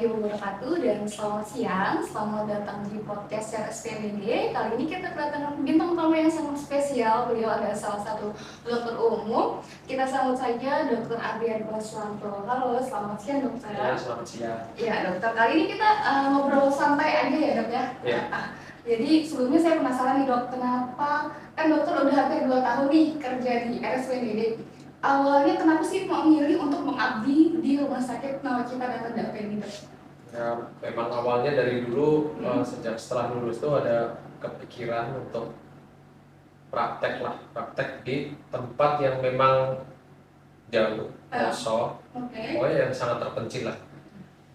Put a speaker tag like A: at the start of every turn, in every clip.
A: wabarakatuh dan selamat siang. Selamat datang di podcast RSPBD. Kali ini kita kedatangan bintang tamu yang sangat spesial. Beliau adalah salah satu dokter umum. Kita sambut saja Dr. Adrian Praswanto. Halo, selamat siang dokter.
B: Ya, selamat siang.
A: Ya dokter, kali ini kita ngobrol santai aja ya dok ya.
B: Ya.
A: Jadi sebelumnya saya penasaran nih dok, kenapa kan dokter udah hampir 2 tahun nih kerja di RSPBD. Awalnya kenapa sih memilih untuk mengabdi di Rumah Sakit Nawacita dan Pendamping gitu?
B: Ya, memang awalnya dari dulu sejak setelah lulus itu ada kepikiran untuk praktek di tempat yang memang jauh, kosong, pokoknya yang sangat terpencil lah.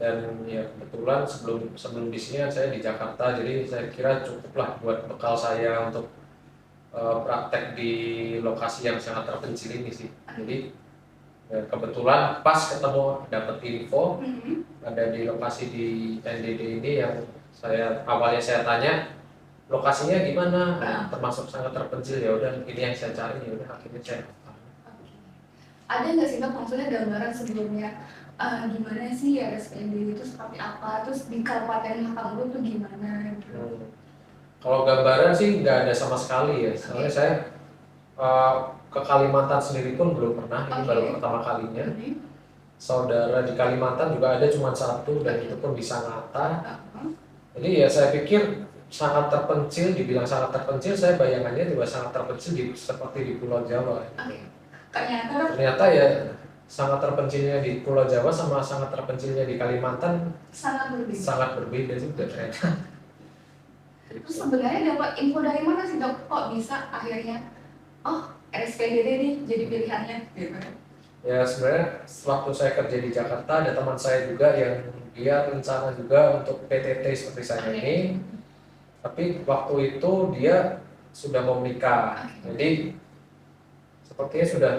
B: Dan ya kebetulan sebelum di sini saya di Jakarta, jadi saya kira cukuplah buat bekal saya untuk praktek di lokasi yang sangat terpencil ini sih. Jadi ya, kebetulan pas ketemu dapat info ada di lokasi di NDD ini yang awalnya saya tanya lokasinya di mana, termasuk sangat terpencil, ya udah ini yang saya cari, ya udah akhirnya saya.
A: Ada nggak sih dok maksudnya gambaran sebelumnya gimana sih RSPBD itu seperti apa, terus di Kabupaten Mahkamah itu gimana gitu?
B: Kalau gambaran sih nggak ada sama sekali ya, soalnya saya ke Kalimantan sendiri pun belum pernah, ini baru pertama kalinya. Saudara di Kalimantan juga ada cuma satu dan itu pun di Sangatta. Jadi ya saya pikir sangat terpencil, dibilang sangat terpencil, saya bayangannya juga sangat terpencil seperti di Pulau Jawa. Ternyata ya sangat terpencilnya di Pulau Jawa sama sangat terpencilnya di Kalimantan sangat berbeda juga ternyata.
A: Terus sebenarnya dapat info dari mana sih dok? Kok bisa akhirnya RSPBD nih jadi pilihannya gitu?
B: Ya sebenarnya waktu saya kerja di Jakarta ada teman saya juga yang dia rencana juga untuk PTT seperti saya ini. Tapi waktu itu dia sudah mau menikah. Jadi sepertinya sudah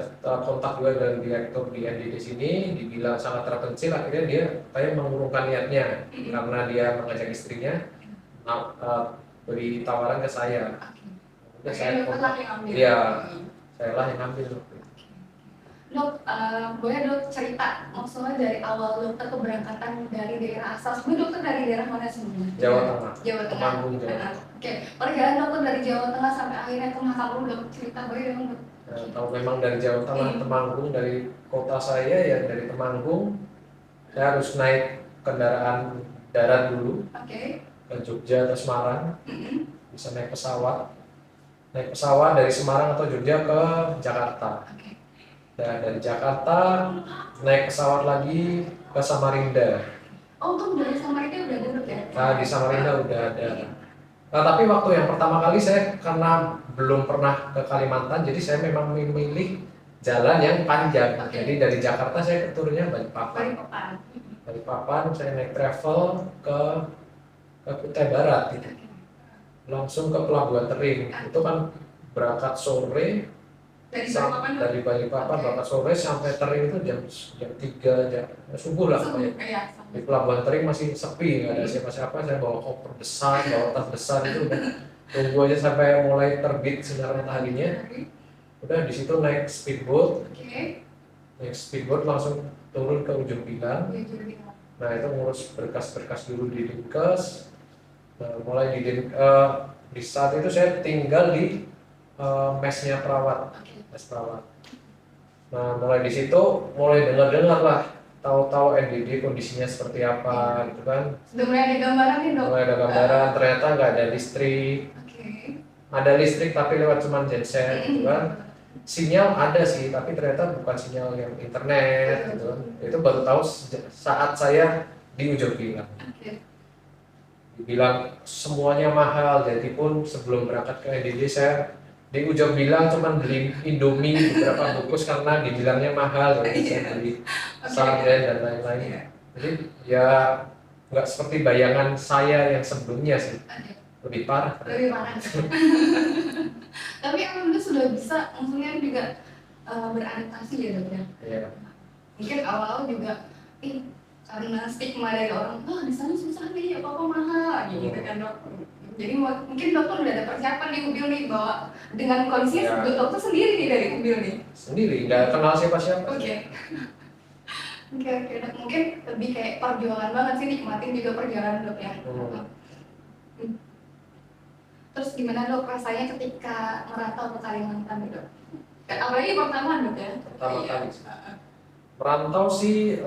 B: kontak juga dengan direktur di NDD sini, dibilang sangat terpencil, akhirnya dia kayak mengurungkan niatnya karena dia mengajak istrinya beri tawaran ke saya. Udah saya kontak, saya lah yang ambil.
A: Dok, boleh dok cerita maksudnya dari awal dokter keberangkatan dari daerah asal. Sebenarnya dokter dari daerah mana sebenarnya?
B: Jawa Tengah.
A: Jawa Tengah.
B: Temanggung, Jawa Tengah.
A: Oke, perjalanan dokter dari Jawa Tengah sampai akhirnya ke Mahkamah, dok cerita boleh dong dok?
B: Tahu memang dari Jawa Tengah, Temanggung, dari kota saya ya dari Temanggung, saya harus naik kendaraan darat dulu ke Jogja atau Semarang, bisa naik pesawat dari Semarang atau Jogja ke Jakarta. Dan dari Jakarta naik pesawat lagi ke Samarinda.
A: Oh, tuh dari Samarinda udah ada dok ya?
B: Nah, di Samarinda udah ada. Nah, tapi waktu yang pertama kali saya karena belum pernah ke Kalimantan, jadi saya memang memilih jalan yang panjang. Jadi dari Jakarta saya ke turunnya Balikpapan, saya naik travel ke Kutai Barat gitu. Langsung ke Pelabuhan Tering. Itu kan berangkat sore dari Balikpapan berangkat sore sampai Tering itu jam 3 jam subuh lah pokoknya. Di Pelabuhan Tering masih sepi, nggak ada siapa-siapa. Saya bawa koper besar, bawa tas besar, itu udah tunggu aja sampai mulai terbit sinar mataharinya. Udah di situ naik speedboat, langsung turun ke Ujung Bilang. Nah itu ngurus berkas-berkas dulu di Dinkes. Nah, mulai di saat itu saya tinggal di mesnya perawat, mes perawat. Nah mulai di situ mulai dengar lah. Tahu-tahu NDD kondisinya seperti apa gitu kan.
A: Sudah mulai ada gambaran nih dok?
B: Mulai ada gambaran, ternyata nggak ada listrik. Ada listrik tapi lewat cuman genset gitu kan. Sinyal ada sih, tapi ternyata bukan sinyal yang internet gitu kan. Itu baru tahu saat saya di Ujung Bilang. Dibilang semuanya mahal, jadi pun sebelum berangkat ke NDD saya di Ujung Bilang cuman beli Indomie beberapa bungkus karena dibilangnya mahal, jadi saya beli sarden dan lain-lain. Jadi ya nggak seperti bayangan saya yang sebelumnya sih, lebih parah.
A: Tapi alhamdulillah sudah bisa, maksudnya juga beradaptasi ya dok ya. Mungkin awal juga karena stigma dari orang, di sana susah nih, apa mahal gitu kan dok. Jadi mungkin dokter udah ada persiapan di Ubil nih bahwa dengan kondisinya dokter sendiri nih dari Ubil nih.
B: Sendiri, nggak kenal siapa-siapa.
A: Oke, Dok. Mungkin lebih kayak perjuangan banget sih, nikmatin juga perjalanan Dok ya. Terus gimana Dok rasanya ketika merantau ke Kalimantan Dok? Apalagi pertama Dok ya?
B: Pertama kali merantau sih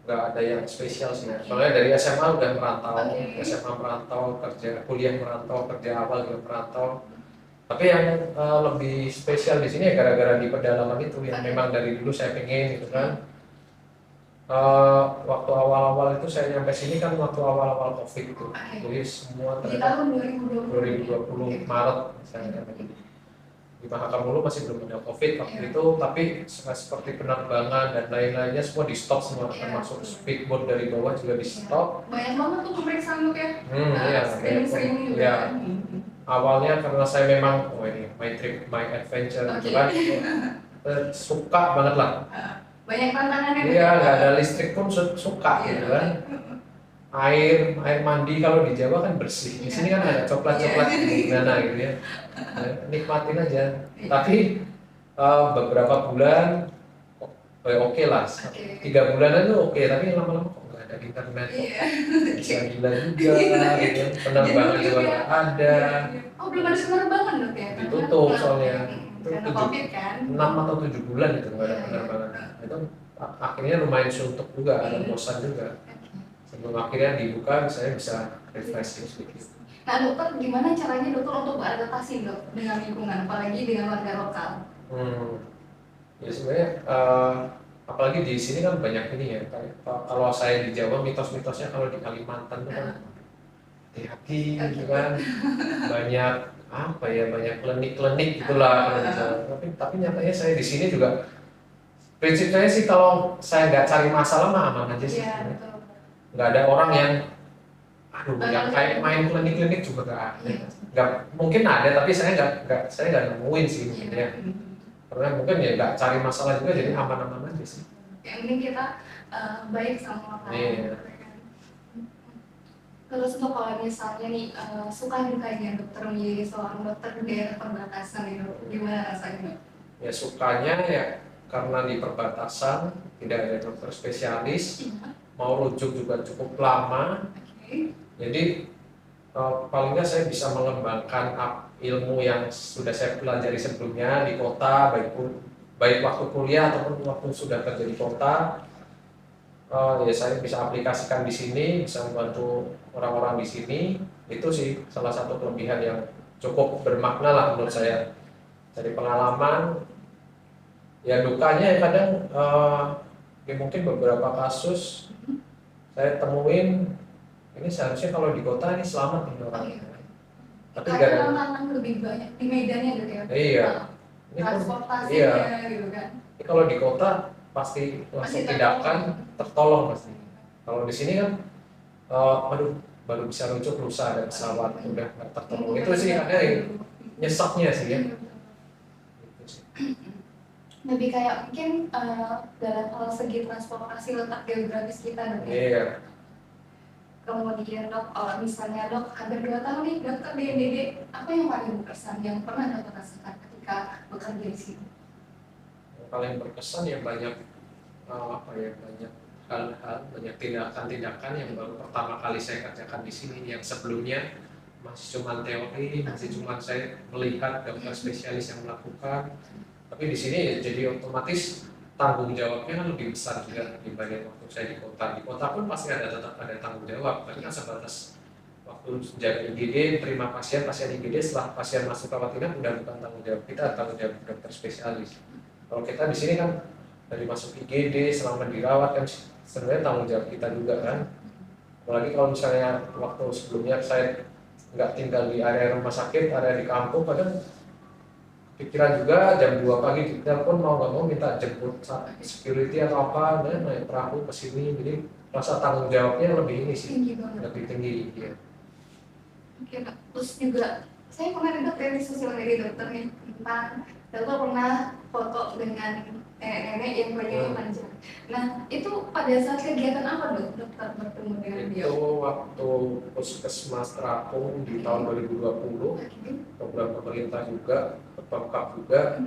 B: nggak ada yang spesial sih ya. Soalnya dari SMA udah merantau, SMA merantau, kerja, kuliah merantau, kerja awal juga merantau. Tapi yang lebih spesial di sini ya gara-gara di pedalaman itu yang memang dari dulu saya pengen gitu kan. Waktu awal-awal itu saya nyampe sini kan waktu awal-awal COVID itu, jadi semua
A: di tahun
B: 2020 Maret saya nyampe di Mahakam masih belum ada COVID waktu itu, tapi seperti penerbangan dan lain-lainnya semua di stop semua, termasuk speedboat dari bawah juga di stop.
A: Banyak banget tuh pemeriksaan Dok ya.
B: Iya,
A: Sering juga.
B: Ya. Awalnya karena saya memang ini my trip, my adventure gitu kan, suka banget lah.
A: Banyak tantangannya.
B: Iya, nggak ada listrik pun suka gitu kan. Air mandi kalau di Jawa kan bersih, di sini kan ada coklat-coklat gimana gitu ya. Nikmatin aja. Tapi beberapa bulan oke lah, 3 bulanan tuh oke, tapi lama-lama kok nggak ada internet, bisa gila juga, gitu. Penerbangan juga nggak ada.
A: Oh, belum ada penerbangan Dok ya?
B: Ditutup soalnya.
A: Karena COVID kan?
B: 6 atau 7 bulan itu nggak ada penerbangan. Itu akhirnya lumayan suntuk juga, ada bosan juga. Sebelum akhirnya dibuka, saya bisa refreshing sedikit.
A: Nah dokter, gimana caranya dokter untuk beradaptasi Dok dengan lingkungan, apalagi dengan warga lokal?
B: Ya sebenarnya apalagi di sini kan banyak ini ya. Kalau saya di Jawa mitos-mitosnya kalau di Kalimantan itu kan hati-hati gitu kan, banyak apa ya, banyak klinik-klinik gitulah kalau di Jawa. Tapi nyatanya saya di sini juga prinsip saya sih kalau saya nggak cari masalah mah aman aja sih. Nggak ada orang yang yang kayak main klinik-klinik juga nggak ada. Nggak, mungkin ada tapi saya nggak nemuin sih mungkin ya. Karena mungkin ya nggak cari masalah juga, jadi aman-aman aja sih.
A: Yang penting kita baik sama orang. Terus untuk kalau misalnya nih suka dukanya dokter menjadi seorang dokter di daerah perbatasan itu gimana rasanya? Ya
B: sukanya ya karena di perbatasan tidak ada dokter spesialis, mau rujuk juga cukup lama. Jadi paling nggak saya bisa mengembangkan ilmu yang sudah saya pelajari sebelumnya di kota, baik waktu kuliah ataupun waktu sudah kerja di kota. Ya saya bisa aplikasikan di sini, bisa membantu orang-orang di sini. Itu sih salah satu kelebihan yang cukup bermakna lah menurut saya. Dari pengalaman, ya dukanya kadang ya mungkin beberapa kasus saya temuin ini seharusnya kalau di kota ini selamat nih orang. Tapi
A: karena tantangan lebih banyak di medannya gitu ya.
B: Iya.
A: Transportasinya gitu kan.
B: Ini kalau di kota pasti langsung tindakan tertolong pasti. Kalau di sini kan, baru bisa rujuk lusa ada pesawat udah nggak tertolong. Itu sih ada nyesaknya sih ya.
A: Lebih kayak mungkin dalam hal segi transportasi letak geografis kita dok.
B: Iya.
A: Kemudian dok, misalnya dok hampir 2 tahun nih dokter di NDD, apa yang paling berkesan yang pernah dokter rasakan ketika bekerja di sini?
B: Yang paling berkesan ya banyak banyak hal-hal, banyak tindakan-tindakan yang baru pertama kali saya kerjakan di sini, yang sebelumnya masih cuma teori, masih cuma saya melihat dokter spesialis yang melakukan. Tapi di sini ya jadi otomatis tanggung jawabnya kan lebih besar juga dibanding waktu saya di kota. Di kota pun pasti tetap ada tanggung jawab, tapi kan sebatas waktu jaga IGD, terima pasien IGD, setelah pasien masuk rawat inap udah bukan tanggung jawab kita, tanggung jawab dokter spesialis. Kalau kita di sini kan dari masuk IGD selama dirawat kan sebenarnya tanggung jawab kita juga kan. Apalagi kalau misalnya waktu sebelumnya saya nggak tinggal di area rumah sakit, area di kampung, kadang pikiran juga jam 2 pagi kita pun mau nggak mau minta jemput security atau apa, dan naik perahu ke sini, jadi rasa tanggung jawabnya lebih ini sih, lebih tinggi ya.
A: Oke, terus juga saya pernah lihat dari sosial media dokter nih tentang dokter pernah foto dengan nenek yang berjari panjang. Nah itu pada saat kegiatan apa dokter bertemu dengan beliau?
B: Itu waktu Puskesmas Terapung di tahun 2020, program pemerintah juga, Pemkab juga.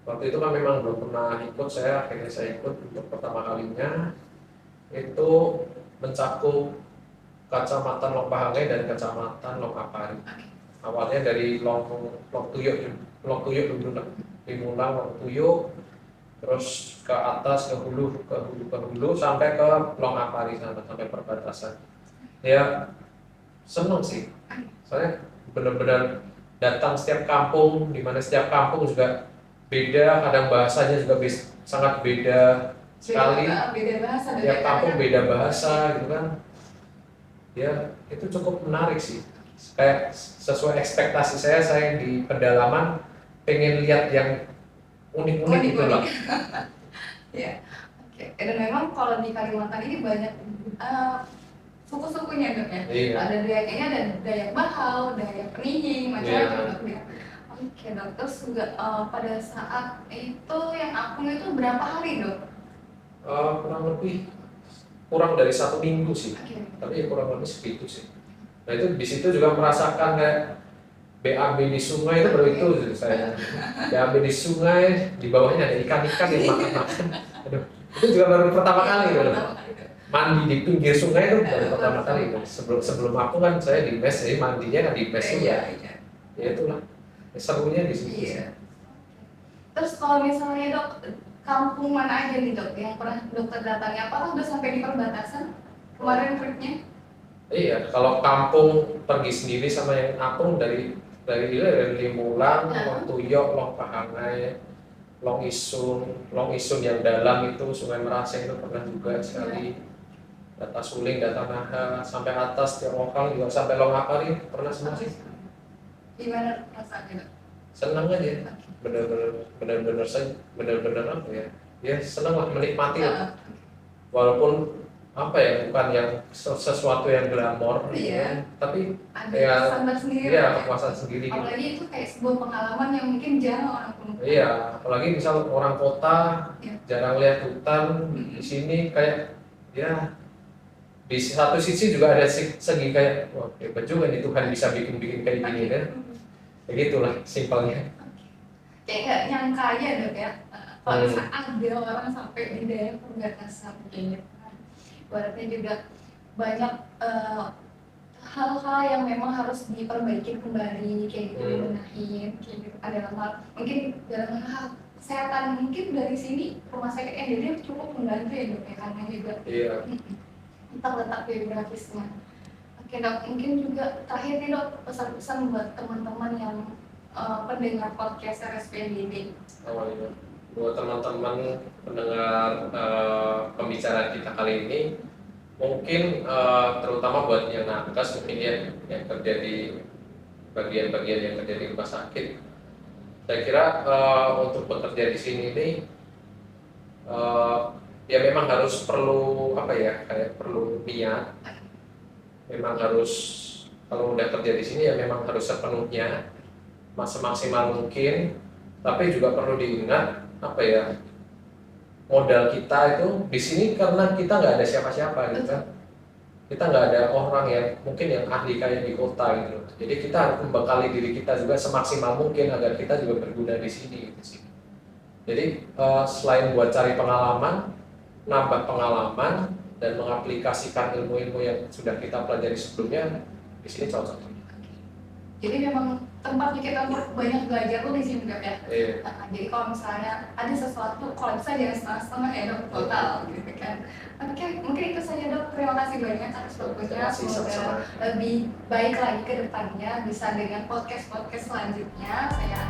B: Waktu itu kan memang belum pernah ikut, akhirnya saya ikut untuk pertama kalinya. Itu mencakup Kecamatan Longpahangai dan Kecamatan Longapari. Awalnya dari Long Tuyuk dulu lah, Limulang, Long Tuyuk, terus ke atas ke hulu sampai ke Longapari sana, sampai perbatasan. Ya seneng sih, soalnya benar-benar datang setiap kampung, di mana setiap kampung juga beda, kadang bahasanya juga sangat beda sekali.
A: Beda bahasa.
B: Tiap kampung beda bahasa gitu kan. Ya itu cukup menarik sih, kayak sesuai ekspektasi saya di pedalaman pengen lihat yang unik-unik gitu lah.
A: Ya, oke. Dan memang kalau di Kalimantan ini banyak suku-sukunya dok ya.
B: Iya.
A: Ada Dayaknya, ada Dayak Bahau, Dayak Penihing, macam-macam dok ya. Oke dok, terus juga pada saat itu yang apung itu berapa hari dok?
B: Kurang dari 1 minggu sih, tapi ya kurang lebih segitu sih. Nah itu di situ juga merasakan kayak BAB di sungai itu baru itu saya. BAB di sungai, di bawahnya ada ikan-ikan yang makan-makan. Aduh, itu juga baru pertama kali. Mandi di pinggir sungai itu baru pertama kali. Sebelum aku kan saya di mes, jadi mandinya kan di mes juga. Ya itulah, serunya di situ.
A: Iya. Terus kalau misalnya dok, kampung mana aja nih dok yang pernah dokter datangi? Apakah udah sampai di perbatasan kemarin tripnya?
B: Iya, kalau kampung pergi sendiri sama yang apung dari Limulang, Long Tuyok, Longpahangai, Long Isun yang dalam itu Sungai Meraseng itu pernah juga sekali. Data Suling, Data Naha, sampai atas Tiongkok juga sampai Longapari pernah semua sih.
A: Gimana perasaannya dok?
B: Senang aja, benar-benar apa ya? Ya senang lah, menikmati lah. Walaupun apa ya, bukan yang sesuatu yang glamor,
A: iya.
B: Tapi
A: ada
B: ya,
A: kesan sendiri.
B: Iya, kepuasan sendiri.
A: Apalagi itu kayak sebuah pengalaman yang mungkin jarang orang temukan.
B: Iya, apalagi misal orang kota jarang lihat hutan, di sini kayak ya di satu sisi juga ada segi kayak wah hebat juga nih Tuhan bisa bikin kayak gini kan. Ya gitulah simpelnya.
A: Kayak nggak nyangka aja dok ya, pada saat ada orang sampai di daerah perbatasan kayak ibaratnya juga banyak hal-hal yang memang harus diperbaiki kembali kayak gitu, benahin kayak gitu. Ada hal mungkin dalam hal kesehatan, mungkin dari sini rumah sakit NDD cukup membantu ya dok ya, karena juga letak geografisnya. Oke dok, mungkin juga terakhir nih dok, pesan-pesan buat teman-teman yang pendengar podcast RSPNDD.
B: Oh iya, buat teman-teman pendengar pembicaraan kita kali ini, mungkin terutama buat yang nakes mungkin ya yang kerja di bagian-bagian yang kerja di rumah sakit, saya kira untuk bekerja di sini ini ya memang harus perlu apa ya, kayak perlu niat, memang harus kalau udah kerja di sini ya memang harus sepenuhnya semaksimal mungkin, tapi juga perlu diingat apa ya, modal kita itu di sini karena kita nggak ada siapa-siapa gitu kan, kita nggak ada orang yang mungkin yang ahli kayak di kota gitu, jadi kita harus membekali diri kita juga semaksimal mungkin agar kita juga berguna di sini gitu sih. Jadi selain buat cari pengalaman, nambah pengalaman dan mengaplikasikan ilmu-ilmu yang sudah kita pelajari sebelumnya di sini cocok.
A: Jadi memang tempatnya kita banyak belajar tuh di sini dok ya. Jadi kalau misalnya ada sesuatu, kalau bisa jangan setengah-setengah ya dok, total gitu kan. Oke, mungkin itu saja dok. Terima kasih banyak atas waktunya. Semoga lebih baik lagi ke depannya bisa dengan podcast selanjutnya. Saya